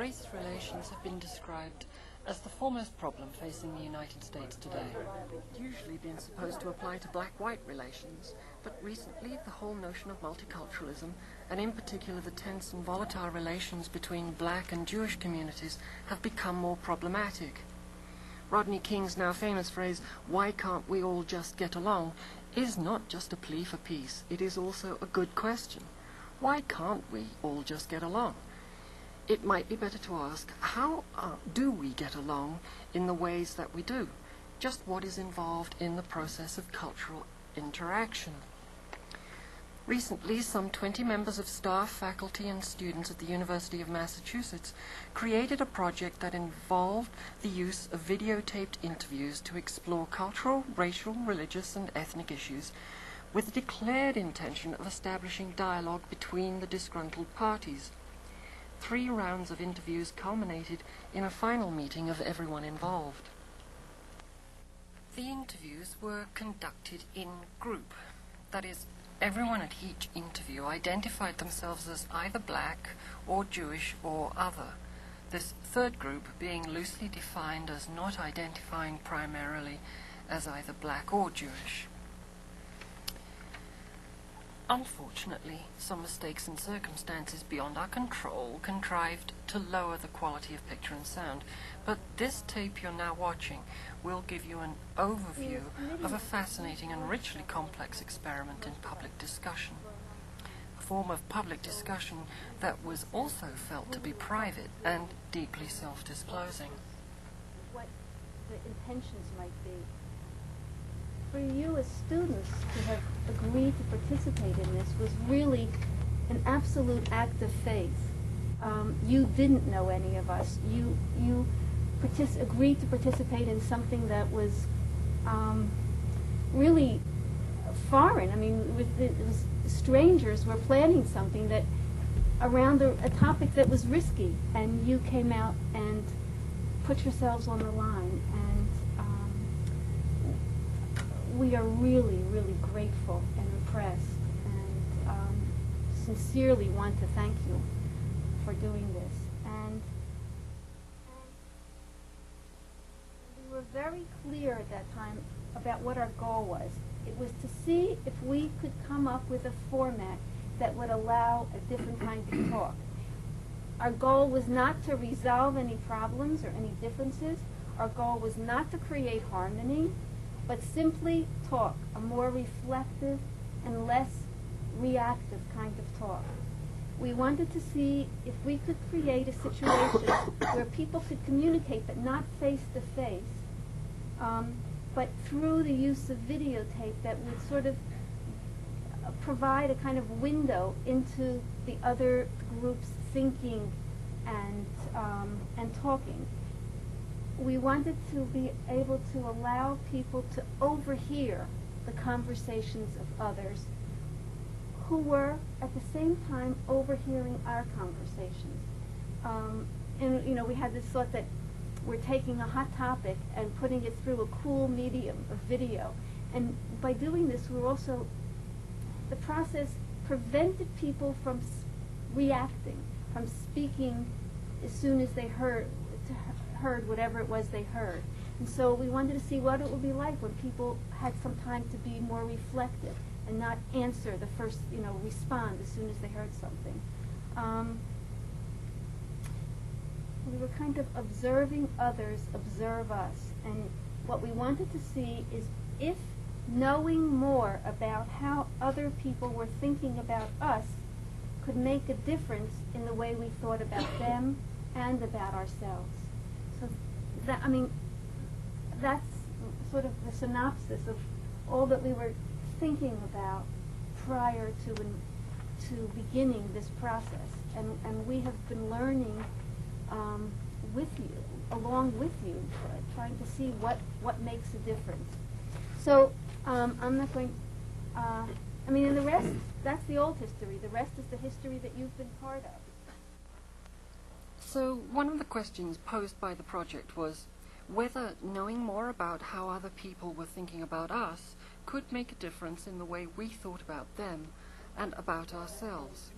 race relations have been described as the foremost problem facing the United States today. It's usually been supposed to apply to black-white relations, but recently the whole notion of multiculturalism, and in particular the tense and volatile relations between black and Jewish communities, have become more problematic. Rodney King's now famous phrase, "Why can't we all just get along?" is not just a plea for peace, it is also a good question. Why can't we all just get along? It might be better to ask, how do we get along in the ways that we do? Just what is involved in the process of cultural interaction? Recently, some 20 members of staff, faculty, and students at the University of Massachusetts created a project that involved the use of videotaped interviews to explore cultural, racial, religious, and ethnic issues with the declared intention of establishing dialogue between the disgruntled parties. 3 rounds of interviews culminated in a final meeting of everyone involved. The interviews were conducted in group. That is, everyone at each interview identified themselves as either black or Jewish or other, this third group being loosely defined as not identifying primarily as either black or Jewish. Unfortunately, some mistakes and circumstances beyond our control contrived to lower the quality of picture and sound, but this tape you're now watching will give you an overview of a fascinating and richly complex experiment in public discussion, a form of public discussion that was also felt to be private and deeply self-disclosing. What the intentions might be. For you as students to have agreed to participate in this was really an absolute act of faith. You didn't know any of us. You agreed to participate in something that was really foreign. I mean, it was strangers were planning something that around a topic that was risky, and you came out and put yourselves on the line. We are really, really grateful and impressed, and sincerely want to thank you for doing this. And we were very clear at that time about what our goal was. It was to see if we could come up with a format that would allow a different kind of talk. Our goal was not to resolve any problems or any differences. Our goal was not to create harmony, but simply talk, a more reflective and less reactive kind of talk. We wanted to see if we could create a situation where people could communicate, but not face to face, but through the use of videotape that would sort of provide a kind of window into the other group's thinking and talking. We wanted to be able to allow people to overhear the conversations of others who were at the same time overhearing our conversations. And you know, we had this thought that we're taking a hot topic and putting it through a cool medium of video. And by doing this, we're also, the process prevented people from reacting, from speaking as soon as they heard whatever it was they heard. And so we wanted to see what it would be like when people had some time to be more reflective and not answer the first, respond as soon as they heard something. We were kind of observing others observe us. And what we wanted to see is if knowing more about how other people were thinking about us could make a difference in the way we thought about them and about ourselves. So that's sort of the synopsis of all that we were thinking about prior to beginning this process. And we have been learning with you, along with you, trying to see what makes a difference. So I'm not going, and the rest, that's the old history. The rest is the history that you've been part of. So one of the questions posed by the project was whether knowing more about how other people were thinking about us could make a difference in the way we thought about them and about ourselves.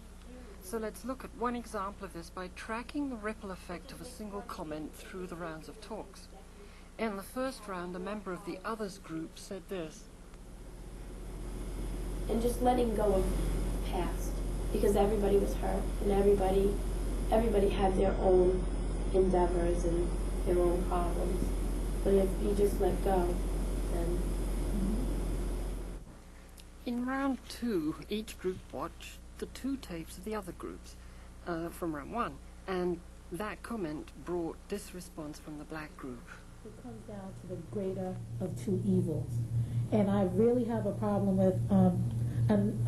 So let's look at one example of this by tracking the ripple effect of a single comment through the rounds of talks. In the first round, a member of the others group said this. And just letting go of the past, because everybody was hurt and everybody had their own endeavors and their own problems. But if you just let go, then... In round 2, each group watched the 2 tapes of the other groups from round 1, and that comment brought this response from the black group. It comes down to the greater of 2 evils. And I really have a problem with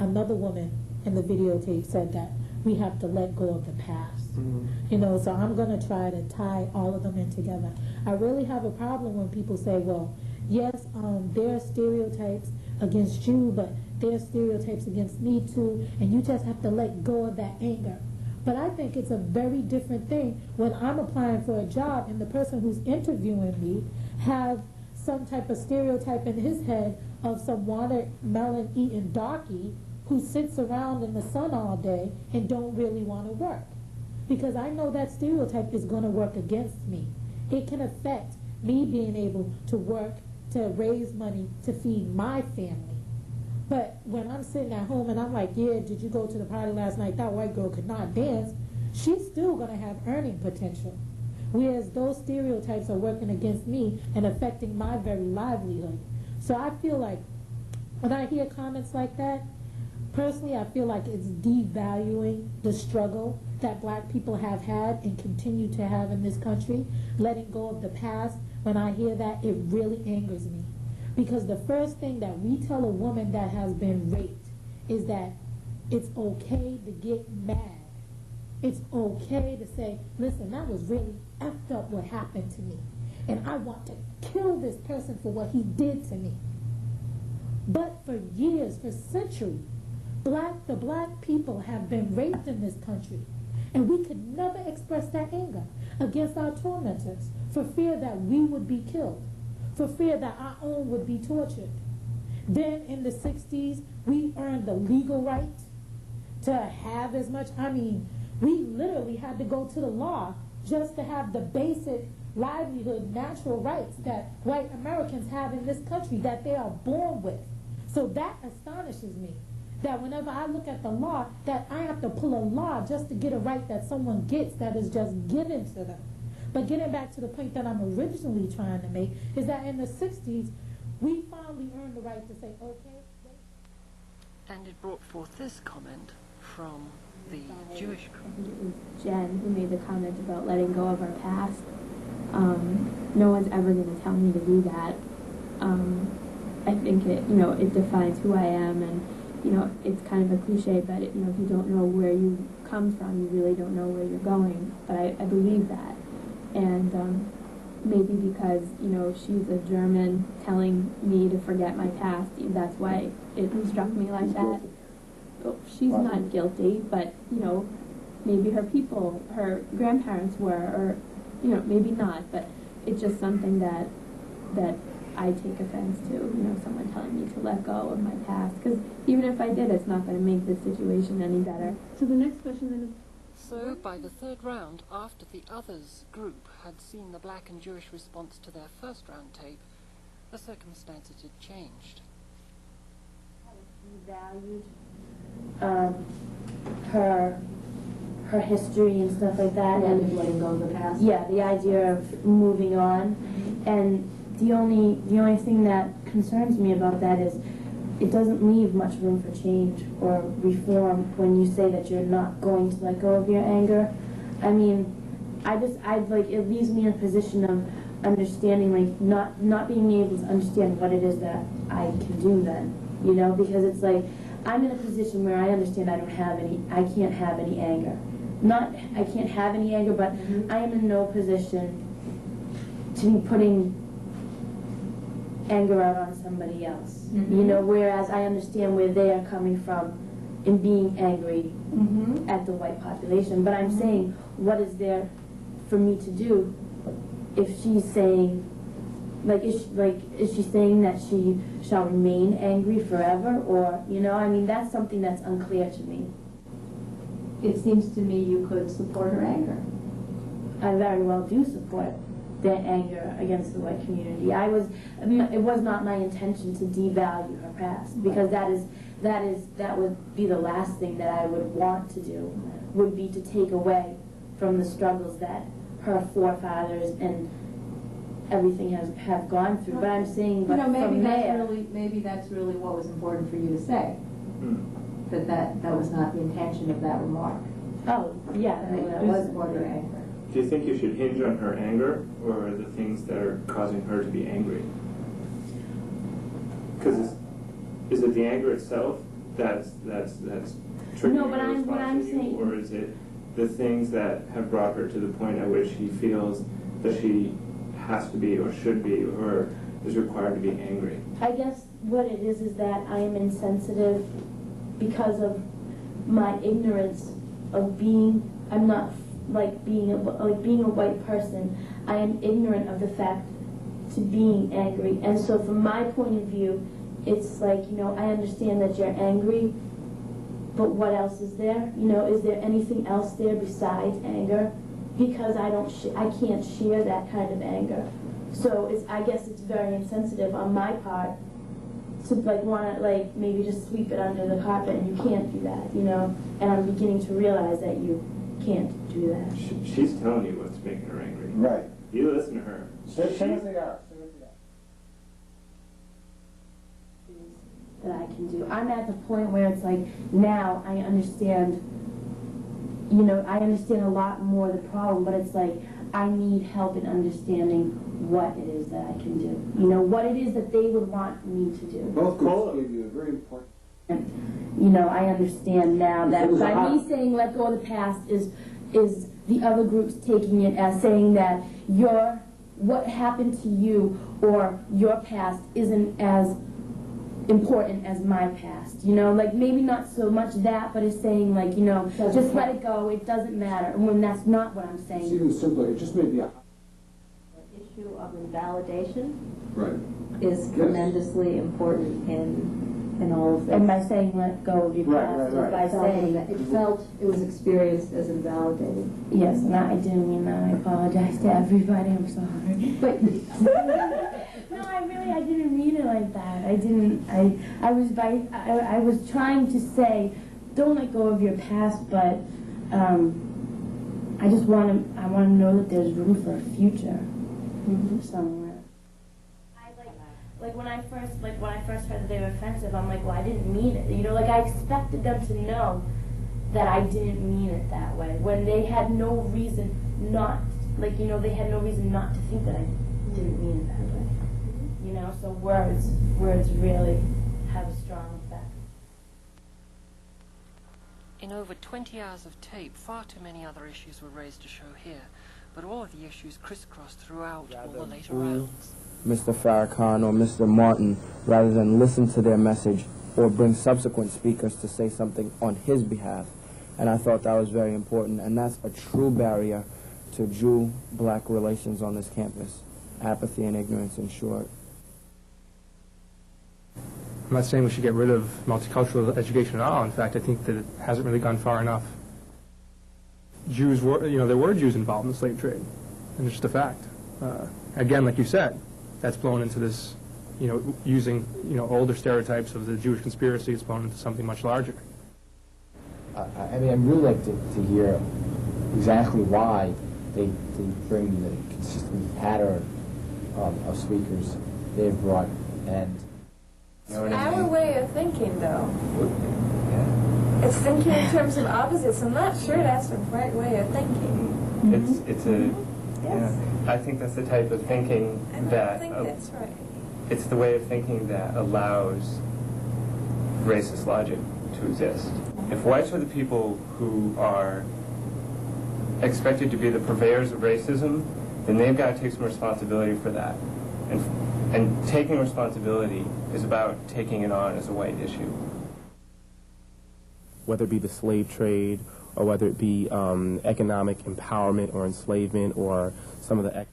another woman in the videotape said that we have to let go of the past. Mm-hmm. You know, so I'm going to try to tie all of them in together. I really have a problem when people say, well, yes, there are stereotypes against you, but there are stereotypes against me too, and you just have to let go of that anger. But I think it's a very different thing when I'm applying for a job and the person who's interviewing me have some type of stereotype in his head of some watermelon-eating darky who sits around in the sun all day and don't really want to work. Because I know that stereotype is going to work against me. It can affect me being able to work, to raise money, to feed my family. But when I'm sitting at home and I'm like, yeah, did you go to the party last night? That white girl could not dance. She's still going to have earning potential. Whereas those stereotypes are working against me and affecting my very livelihood. So I feel like when I hear comments like that, personally I feel like it's devaluing the struggle that black people have had and continue to have in this country. Letting go of the past, when I hear that, it really angers me. Because the first thing that we tell a woman that has been raped is that it's okay to get mad. It's okay to say, listen, that was really effed up what happened to me. And I want to kill this person for what he did to me. But for years, for centuries, the black people have been raped in this country. And we could never express that anger against our tormentors for fear that we would be killed, for fear that our own would be tortured. Then in the 60s, we earned the legal right to have as much. I mean, we literally had to go to the law just to have the basic livelihood, natural rights that white Americans have in this country that they are born with. So that astonishes me, that whenever I look at the law, that I have to pull a law just to get a right that someone gets that is just given to them. But getting back to the point that I'm originally trying to make is that in the 60s, we finally earned the right to say, okay. And it brought forth this comment from the Jewish group. I think it was Jen who made the comment about letting go of our past. No one's ever going to tell me to do that. I think it defines who I am, and it's kind of a cliche, but if you don't know where you come from, you really don't know where you're going. But I believe that. And maybe because, she's a German telling me to forget my past, that's why it struck me like that. Oh, she's not guilty, but, maybe her grandparents were, or, maybe not, but it's just something that I take offense to, someone telling me to let go of my past. Because even if I did, it's not going to make the situation any better. So the next question then is... So, by the third round, after the others group had seen the black and Jewish response to their first round tape, the circumstances had changed. She valued her history and stuff like that, and letting go of the past. Yeah, the idea of moving on, and the only thing that concerns me about that is it doesn't leave much room for change or reform when you say that you're not going to let go of your anger. I mean, it leaves me in a position of understanding, like, not being able to understand what it is that I can do then, because it's like, I'm in a position where I understand I can't have any anger. I can't have any anger, but I am in no position to be putting anger out on somebody else. Whereas I understand where they are coming from in being angry at the white population. But I'm saying, what is there for me to do if she's saying, is she saying that she shall remain angry forever? Or, that's something that's unclear to me. it seems to me you could support her anger. I very well do support their anger against the white community. It was not my intention to devalue her past, because that would be the last thing that I would want to do, would be to take away from the struggles that her forefathers and everything have gone through. But I'm saying, but maybe that's really what was important for you to say. That was not the intention of that remark. Oh, yeah, That was support her anger. Do you think you should hinge on her anger, or the things that are causing her to be angry? Because is it the anger itself that's triggering No, but her what I'm response to you, saying, or is it the things that have brought her to the point at which she feels that she has to be, or should be, or is required to be angry? I guess what it is that I am insensitive because of my ignorance of being. I'm not being a white person. I am ignorant of the fact to being angry, and so from my point of view, it's like, I understand that you're angry, but what else is there? Is there anything else there besides anger? Because I can't share that kind of anger. So I guess it's very insensitive on my part to want to maybe just sweep it under the carpet, and you can't do that, And I'm beginning to realize that you can't do that. She's telling you what's making her angry. Right. You listen to her. That I can do. I'm at the point where it's like, now I understand, I understand a lot more the problem, but it's like, I need help in understanding what it is that I can do. What it is that they would want me to do. Both groups gave you a very important... I understand now that by me saying let go of the past is the other groups taking it as saying that what happened to you or your past isn't as important as my past, maybe not so much that, but it's saying just let it go, it doesn't matter, when that's not what I'm saying. It's even simpler, it just may be a... The issue of invalidation Right. is tremendously important in all of this. And by saying let go of your past, Right. by saying it was experienced as invalidated. yes, and I didn't mean that. I apologize to everybody. I'm sorry. But No, I didn't mean it like that. I was trying to say, don't let go of your past, but I want to know that there's room for a future somewhere. When I first heard that they were offensive, I'm like, well, I didn't mean it. I expected them to know that I didn't mean it that way, when they had no reason not, they had no reason not to think that I didn't mean it that way. So words really have a strong effect. In over 20 hours of tape, far too many other issues were raised to show here, but all of the issues crisscrossed throughout all the later rounds. Mr. Farrakhan or Mr. Martin, rather than listen to their message or bring subsequent speakers to say something on his behalf. And I thought that was very important, and that's a true barrier to Jew-black relations on this campus. Apathy and ignorance, in short. I'm not saying we should get rid of multicultural education at all. In fact, I think that it hasn't really gone far enough. Jews were, there were Jews involved in the slave trade, and it's just a fact. Again, like you said, that's blown into this, using, older stereotypes of the Jewish conspiracy. It's blown into something much larger. I'd really like to hear exactly why they bring the consistent pattern of speakers they've brought, and Our way of thinking, though. It's thinking in terms of opposites. I'm not sure that's the right way of thinking. It's a... Yes. I think that's the type of thinking I think that's right. It's the way of thinking that allows racist logic to exist. If whites are the people who are expected to be the purveyors of racism, then they've got to take some responsibility for that. And taking responsibility is about taking it on as a white issue. Whether it be the slave trade, or whether it be economic empowerment or enslavement, or some of the...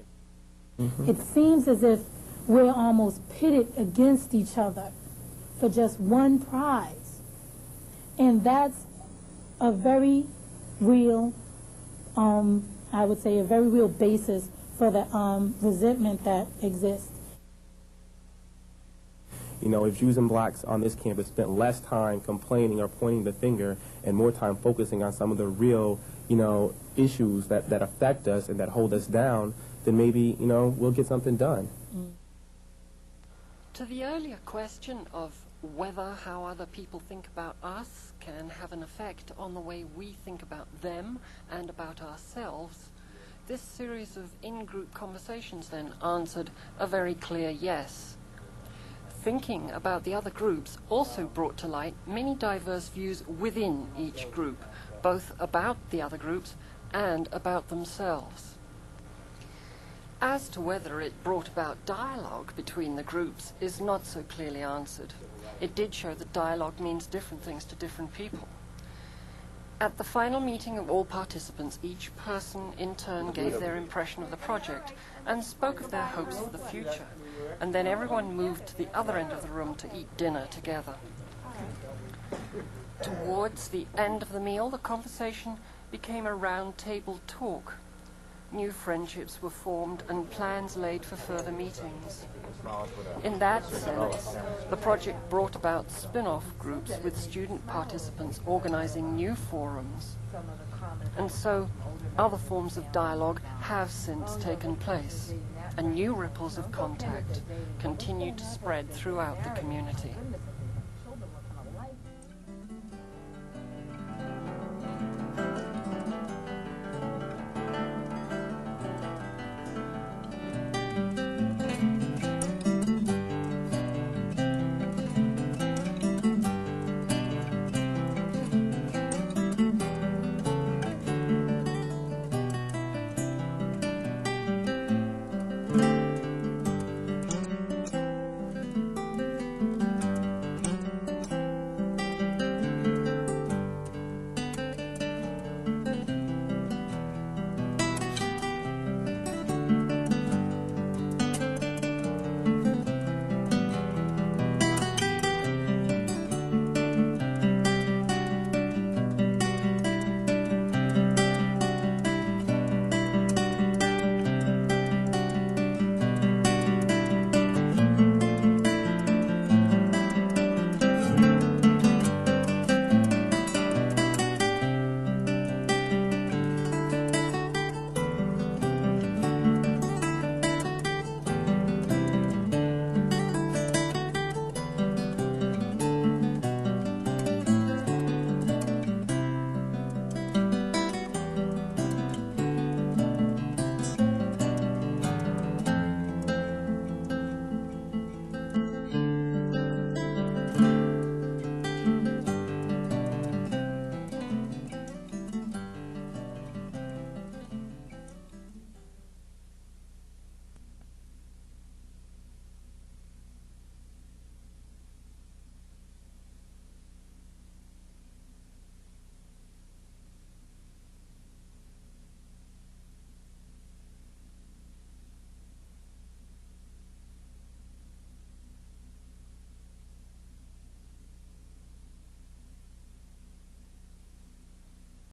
It seems as if we're almost pitted against each other for just one prize. And that's a very real, I would say a very real basis for the resentment that exists. You know, if Jews and blacks on this campus spent less time complaining or pointing the finger and more time focusing on some of the real, you know, issues that affect us and that hold us down, then maybe, you know, we'll get something done. To the earlier question of whether how other people think about us can have an effect on the way we think about them and about ourselves, this series of in-group conversations then answered a very clear yes. Thinking about the other groups also brought to light many diverse views within each group, both about the other groups and about themselves. As to whether it brought about dialogue between the groups is not so clearly answered. It did show that dialogue means different things to different people. At the final meeting of all participants, each person in turn gave their impression of the project and spoke of their hopes for the future, and then everyone moved to the other end of the room to eat dinner together. Towards the end of the meal, the conversation became a round table talk. New friendships were formed and plans laid for further meetings. In that sense, the project brought about spin-off groups with student participants organizing new forums. And so, other forms of dialogue have since taken place, and new ripples of contact continue to spread throughout the community.